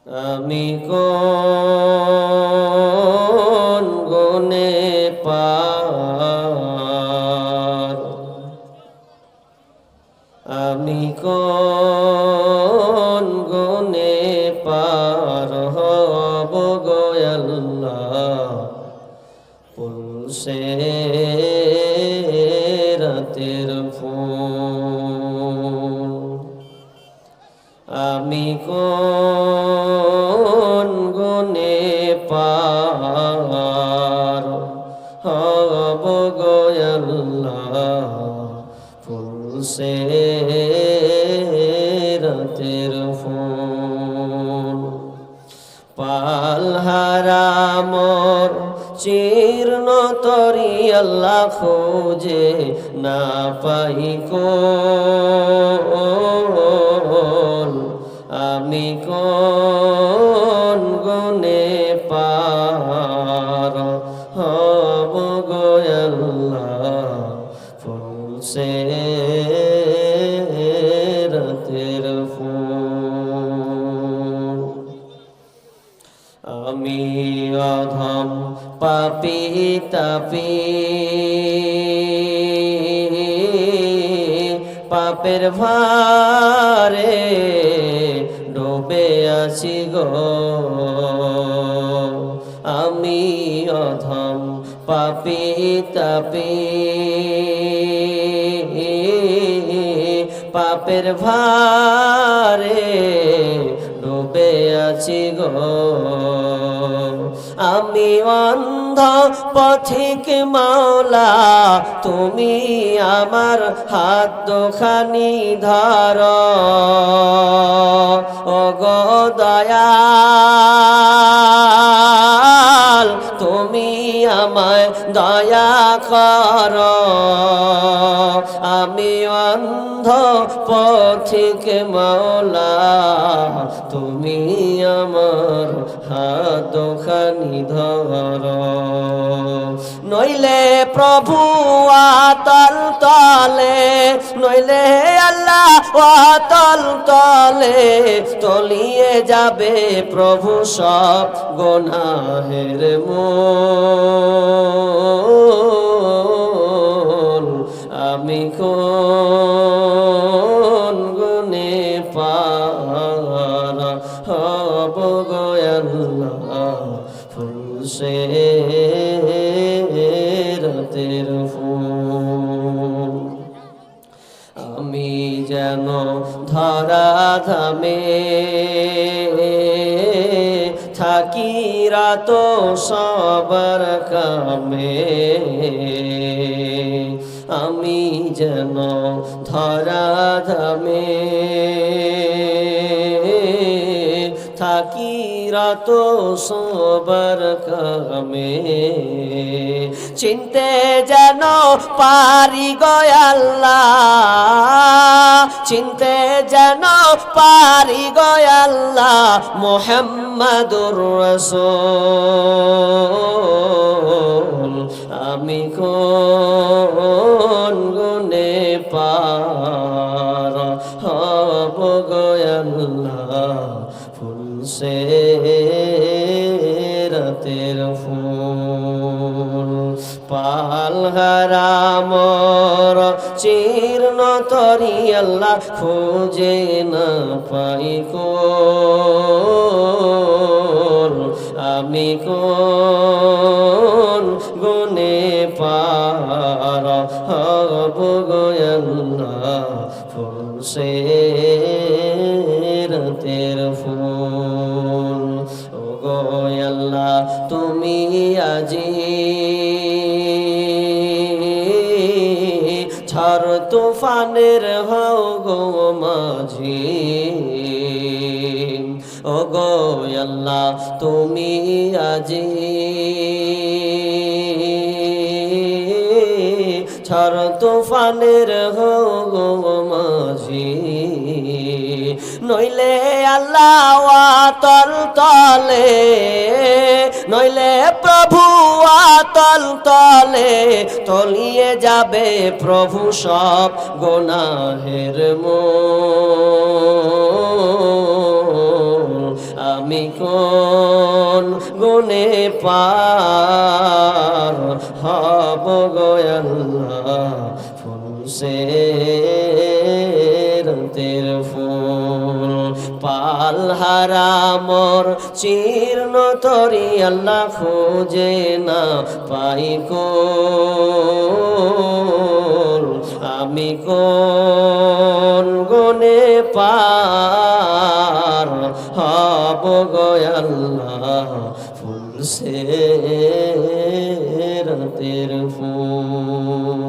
আমি কোন গুণে পার, আমি কোন গুণে পার হব গো আল্লাহ পুলসে রাতের ফুল। আমি কোন গুণে পার হব গো আল্লাহ ফুলসে রাতের ফুল। পালহারা মোর চীর্ণ তরি আল্লাহ খোঁজে না পাই কোন, আমি কোন গুণে পার হব গো আল্লাহ ফুলসে রাতের ফুল। আমি অধম পাপী তাপী পাপের ভারে ডুবে আছি গো, আমি অধম পাপী তাপী পাপের ভারে ডুবে আছি গো। আমি অন্ধ পথিক মাওলা, তুমি আমার হাত দুখানি ধর, ও গো দয়াল তুমি আমায় দয়া কর। আমি অন্ধ পথিক মাওলা, তুমি আমার হাত দুখানি ধর, নইলে প্রভু আতল তলে, নইলে আল্লাহ আতল তলে তলিয়ে যাবে প্রভু সব গুনাহের মূল। আমি কোন গুণে পার হব গো আল্লাহ ফুলসে রাতের ফুল। আমি যেন ধরা ধামে থাকি রাত সবার কামে, আমি যেন ধরা ধামে থাকি রাত সবার কামে, চিনতে যেন পারি গো আল্লাহ, চিনতে যেন পারি গো আল্লাহ মুহাম্মাদুর রাসূল। আমি কোন গুণে পার হব গো আল্লাহ ফুলসে রাতের ফুল। পালহারা মোর চীর্ণ তরি আল্লাহ খুঁজে না পাই কোন, আমি কোন গুণে পার হব গো আল্লাহ ফুলসে রাতের ফুল। ও গো আল্লাহ তুমি আজি ঝড় তুফানের হও গো মাঝি, ও গো আল্লাহ তুমি আজি ঝড় তুফানের হও গো মাঝি, নইলে আল্লাহ আতল তলে, নইলে প্রভু আতল তলে তলিয়ে যাবে প্রভু সব গুনাহের মূল। আমি কোন গুণে পার হব গো আল্লাহ ফুলসে তের ফুল পালহারা মোর চীর্ণ তরি আল্লাহ খুঁজে না পাই কোন আমি কোন গুণে পার হব গো আল্লাহ ফুলসে তের ফুল